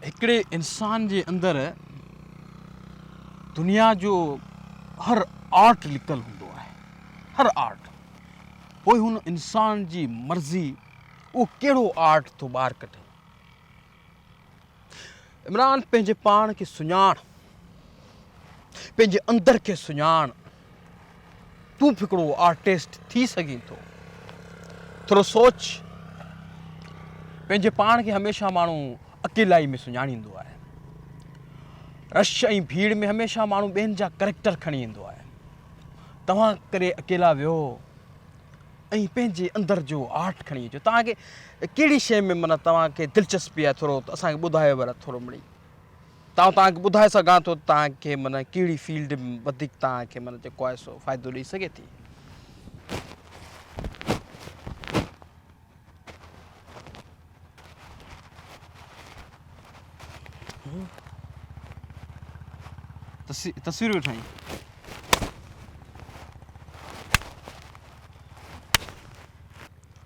हिकिड़े इंसान जे अंदरि दुनिया जो हर आर्ट लिकल हूंदो आहे, हर आर्ट। पोइ हुन इंसान जी मर्ज़ी उहो कहिड़ो आर्ट थो ॿाहिरि कढे। इमरान पंहिंजे पाण खे सुञाण, पंहिंजे अंदर खे सुञाण। तूं बि हिकिड़ो आर्टिस्ट थी सघीं थो। थोरो सोच। पंहिंजे पाण खे हमेशह माण्हू अकेलाई में सुञाणींदो आहे। रश ऐं भीड़ में हमेशह माण्हू ॿियनि जा करेक्टर खणी ईंदो आहे। तव्हां करे अकेला वियो ऐं पंहिंजे अंदर जो आर्ट खणी अचो। तव्हांखे कहिड़ी शइ में माना तव्हांखे दिलचस्पी आहे, थोरो असांखे ॿुधायो भला थोरो मिड़ी। तव्हांखे ॿुधाए सघां थो तव्हांखे माना कहिड़ी फील्ड में वधीक तव्हांखे माना जेको आहे सो फ़ाइदो ॾेई सघे थी। तस्वीरूं ठाहीं।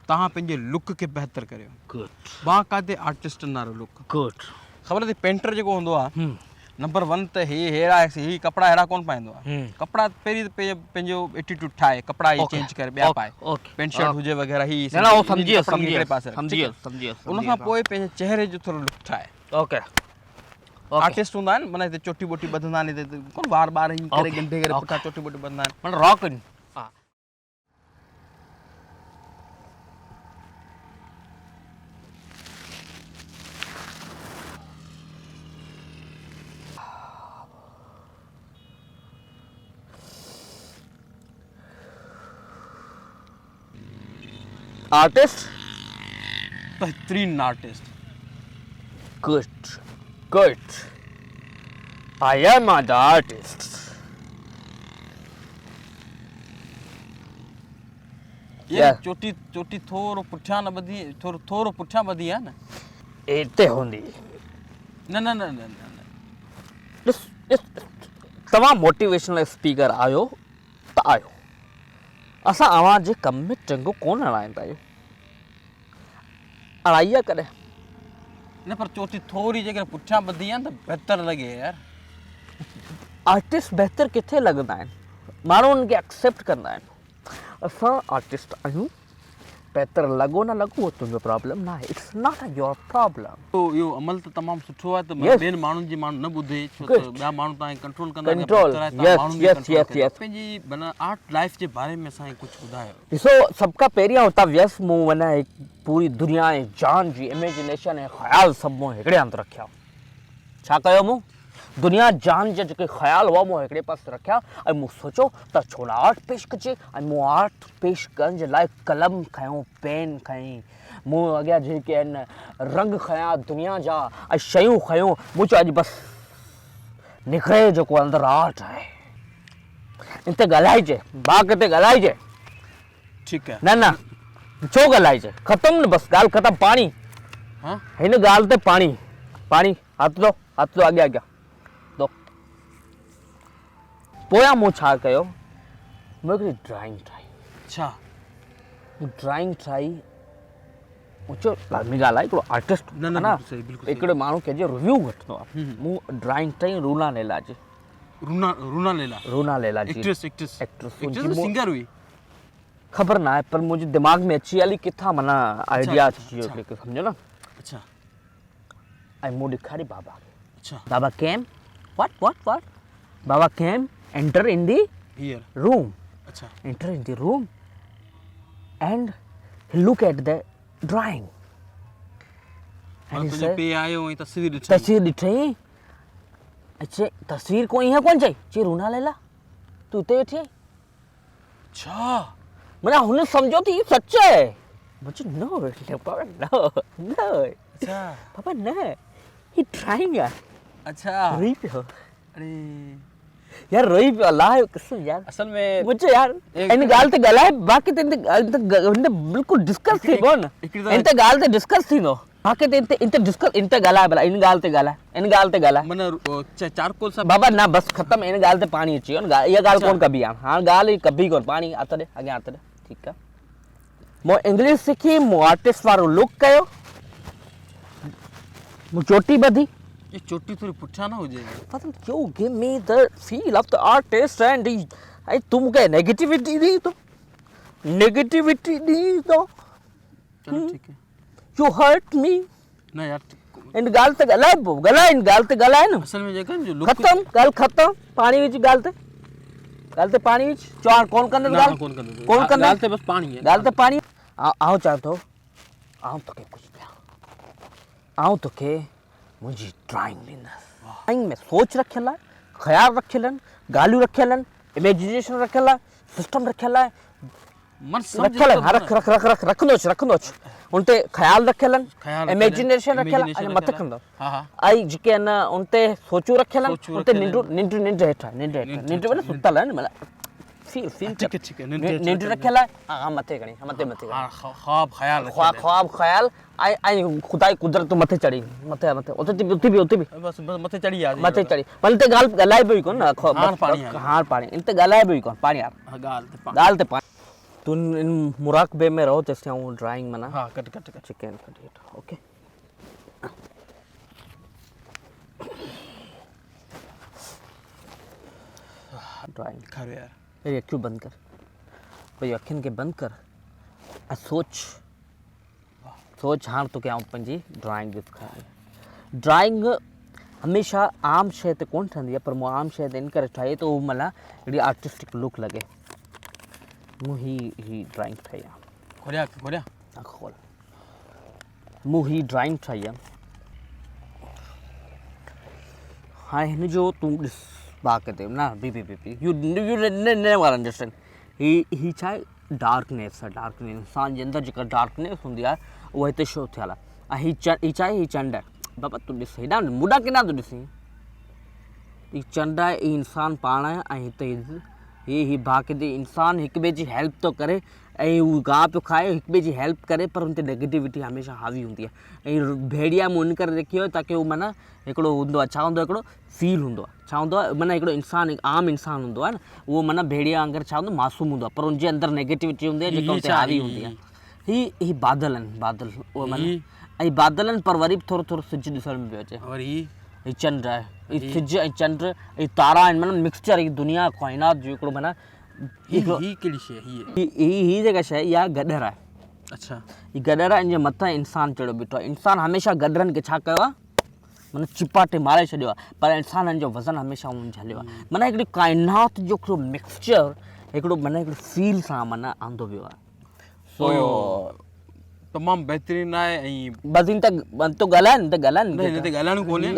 तव्हां पंहिंजे लुक खे बहितर करियो। गुड। बाक़ाइदे आर्टिस्ट वारो लुक। गुड। ख़बर अथई पेंटर जेको हूंदो आहे, नंबर 1 त ही कपिड़ा अहिड़ा कोन पाईंदो आहे। कपिड़ा पहिरीं त पंहिंजो एटीट्यूड ठाहे, कपिड़ा ही चेंज करे ॿिया पाए। पेंट शर्ट हुजे वग़ैरह ही उनखां पोइ पंहिंजे चहिरे जो थोरो लुक ठाहे। ओके। आर्टिस्ट हूंदा आहिनि माना हिते चोटी बोटी ॿधंदा आहिनि, हिते कोन वार बार ही करे ॻंढे करे पुठियां चोटी बोटी ॿधंदा आहिनि, माना रॉक आहिनि। आर्टिस्ट, बेहतरीन artist. Good good. I am the artist. ये चोटी चोटी थोरो पुठियां न ॿधी, थोरो पुठियां ॿधी आहे न। एते हूंदी। न न न न न तव्हां मोटिवेशनल स्पीकर आहियो त आहियो। असां अवां जे कम में चङो कोन हलाईंदा आहियूं। अड़ाई आहे कॾहिं न, पर चोटी थोरी जेकर पुठियां ॿधी आहे न त बहितर लॻे यार। आर्टिस्ट बहितर किथे लॻंदा आहिनि, माण्हू उनखे एक्सेप्ट कंदा आहिनि। असां आर्टिस्ट आहियूं, बहितर लॻो न लॻो उहो तुंहिंजो प्रॉब्लम न आहे। It's not your problem. तो इहो अमल त तमामु सुठो आहे त ॿियनि माण्हुनि जी माण्हू न ॿुधे, छो त ॿिया माण्हू तव्हांखे कंट्रोल कंदा आहिनि। पंहिंजी माना आर्ट लाइफ जे बारे में असांखे कुझु ॿुधायो। ॾिसो, सभ खां पहिरियां हुतां वियसि मूं माना पूरी दुनिया ऐं जान जी इमेजिनेशन ऐं ख़्याल सभु मूं हिकिड़े हंधि रखिया। छा कयो मूं? दुनिया जान जा जेके ख़्याल हुआ मूं हिकिड़े पासे रखिया ऐं मूं सोचियो त छो न आर्ट पेश कजे। ऐं मूं आर्ट पेश करण जे लाइ कलम खयों, पेन खईं, मूं अॻियां जेके आहिनि रंग खयां दुनिया जा ऐं शयूं खयूं। मूं चयो अॼु बसि निकिरे जेको अंदरि आर्ट आहे हिते ॻाल्हाइजे, बाक़ हिते ॻाल्हाइजे। ठीकु आहे। न न छो ॻाल्हाइजे, ख़तमु न, बसि ॻाल्हि ख़तमु। पाणी हिन ॻाल्हि ते पाणी पाणी हथ दो अॻियां अॻियां दो। पोयां मूं छा कयो, मूं हिकिड़ी ड्राइंग ठाही। अच्छा। ड्राइंग ठाही। मूं चयो लाज़मी ॻाल्हि आहे, हिकिड़ो आर्टिस्ट न न हिकिड़े माण्हू कंहिंजो रिव्यू वठंदो आहे। मूं ड्राइंग ठाही रूना लैला जी। रूना लैला जी एक्ट्रेस सिंगर हुई, ख़बर न आहे, पर मुंहिंजे दिमाग़ में अची हली किथां माना आइडिया अची वियो, सम्झो न। अच्छा। ऐं मूं ॾेखारी बाबा खे। अच्छा। बाबा केम what Baba came enter in the room। अच्छा। enter in the room and he look at the drawing and he said पे आयो ऐं तस्वीर ॾिठई। अच्छा, तस्वीर कोई ईअं कोन चई, चई रूना लैला तूं हिते वेठी आई। छा माना हुन सम्झो त इहो सच आहे। मुंहिंजो न बाबा न अच्छा बाबा न, ही ड्राइंग आहे। अच्छा। रोई पियो। अरे यार रोई पियो, अलाह जो कसम यार। असल में मुझे यार इन ॻाल्हि ते ॻाल्हाए, बाक़ी त इन बिल्कुलु डिस्कस थींदो न, इन ते ॻाल्हि ते डिस्कस थींदो, बाक़ी त इन ते ॻाल्हाए भला, इन ॻाल्हि ते ॻाल्हाए माना चारकोल सां बाबा न, बसि ख़तमु। इन ॻाल्हि ते पाणी अची वियो न, इहा ॻाल्हि कोन कबी आहे हाणे, ॻाल्हि कबी कोन। पाणी हथ ॾे अॻियां, हथ ॾे। ठीकु आहे। मूं इंग्लिश सिखी, मूं आर्टिस्ट वारो लुक कयो, मूं चोटी ॿधी, ये चोटी थोड़ी पुठा ना हो जाएगी। But you give me the feel of the artist and I तुम क्या नेगेटिविटी दी तो नेगेटिविटी दी तो चलो ठीक है। you hurt me ना यार इन गाल ते गला इन गाल ते गला है ना असल में जगह जो लुक खत्म गाल खत्म पानी विच गाल ते पानी विच चार कौन करने गाल कौन करने कौन करने गाल ते बस पानी है। गाल ते पानी आओ चाहतो आओ तो के कुछ आओ तो के मुझे ड्राइंग लेना ड्राइंग में सोच रखेला ख्याल रखेलन गालू रखेलन इमेजिनेशन रखेला सिस्टम रखेला मन समझ रखेलन रख दो उनते ख्याल रखेलन इमेजिनेशन रखेला अने मत रखंदो हां आई जिके न उनते सोचू रखेलन उनते निंड हेठा माने सुतल है माने फील ठीक है निंड रखेला हां मथे गणी मथे ख्वाब ख्याल आई खुदाई कुदरत तो मथे चढ़ी मथे उते भी बस मथे चढ़ी आ मथे चढ़ी पलते गाल गलाए भी कोन हार पानी इनते गलाए भी कोन पानी यार गाल ते पानी तू इन मुराकबे में रहो जैसे हूं ड्राइंग मना हां cut chicken cut okay drawing करो यार ये क्यों बंद कर भाई अखिन के बंद कर आ सोच हाँ तो क्या पंजी ड्राइंग ॾेखारे ड्राइंग हमेशा आम शइ ते कोन ठहंदी आहे पर मूं आम शइ ते इन करे ठाही त उहो मला हिकिड़ी आर्टिस्टिक लुक लॻे मूं ही ड्राइंग ठाही आहे खोलिया खोल मूं ही ड्राइंग ठाही आहे हाणे हिन जो तूं ॾिस बाक़ी ते ना बी यू नेवर अंडरस्टैंड ही छा आहे डार्कनेस आहे डार्कनेस इंसान जे अंदरि जेका डार्कनेस हूंदी आहे उहा हिते शो थियल आहे ऐं ही छा आहे ही चंड आहे बाबा तूं ॾिस हेॾा मुॾा केॾा थो ॾिसी ही चंड आहे ही इंसान पाण आहे ऐं हिते ही बाक़ी इंसान हिक ॿिए जी हेल्प थो करे ऐं हू गाह पियो खाए हिक ॿिए जी हेल्प करे पर हुन ते नेगेटिविटी हमेशह हावी हूंदी आहे ऐं भेड़िया मूं इन करे रखी हुयो ताकी हू माना हिकिड़ो हूंदो आहे छा हूंदो आहे हिकिड़ो फील हूंदो आहे छा हूंदो आहे माना हिकिड़ो इंसानु आम इंसानु हूंदो आहे न उहो माना भेड़िया वांगुरु छा हूंदो मासूम हूंदो आहे पर हुनजे अंदरि नेगेटिविटी हूंदी आहे जेका हुते हावी हूंदी आहे ही बादल आहिनि बादल उहो माना ऐं बादल आहिनि पर वरी बि थोरो थोरो सिजु ॾिसण में पियो अचे ही चंड आहे ही सिजु ऐं चंड ऐं तारा आहिनि माना मिक्सचर ही दुनिया काइनात जो हिकिड़ो माना ही कहिड़ी शइ ही जेका शइ इहा गॾर आहे अच्छा ही गॾर आहे इन जे मथां इंसानु चढ़ियो बीठो आहे इंसानु हमेशह गॾरनि खे छा कयो आहे माना चिपाटे मारे छॾियो आहे पर इंसाननि जो वज़न हमेशह उन झलियो आहे माना हिकिड़ी काइनात जो हिकिड़ो मिक्सचर हिकिड़ो माना हिकिड़ो फील सां माना आंदो वियो आहे सो तमामु बहितरीनु आहे ऐं बसि इन ते ॻाल्हाइनि हिन ते ॻाल्हाइणो कोन्हे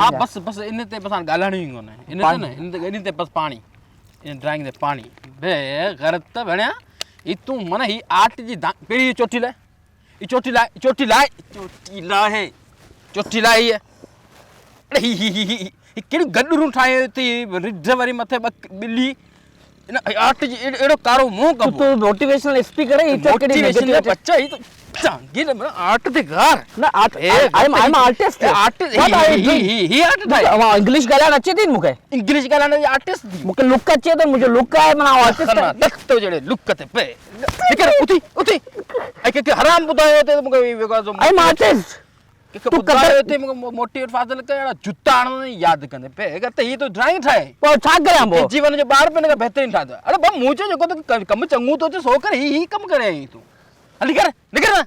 हा बसि इन ते बसि हाणे ॻाल्हाइणो ई कोन्हे इन ते बसि पाणी इन ड्राइंग ते पाणी बे ग़लति त भेणिया ही तूं माना ही आर्ट जी पहिरीं चोटी लाइ अड़े ही कहिड़ियूं गॾरूं ठाहियूं हिते रिढ वरी मथे ॿिली इन आर्ट जी अहिड़ो कारो मुंहुं कबो मोटिवेशनल स्पीकर है मोटिवेशनल बच्चा ही तो चांगीर में आर्ट ते गार ना art I am artist artist he art ठाहे इंग्लिश गालान अचे थी मूंखे इंग्लिश गालान आर्टिस्ट मूंखे लुक अचे तो मुझे लुक आहे मां आर्टिस्ट तख्त जड़े लुक ते पे निकर उठी आई के हराम बुधायो ते मूंखे आई एम आर्टिस्ट तू बुधायो ते मूंखे मोटिवेट फादल कहिड़ा जूता आणण यादि कंदे पे अगरि त ही तो ड्राइंग ठाहे पोइ छा कयां पोइ जीवन जो ॿार पे बहितरीन ठाहे अरे बा मुंहिंजो जेको तो कमु चङो तो सो कर ही कमु करे तूं निकर ना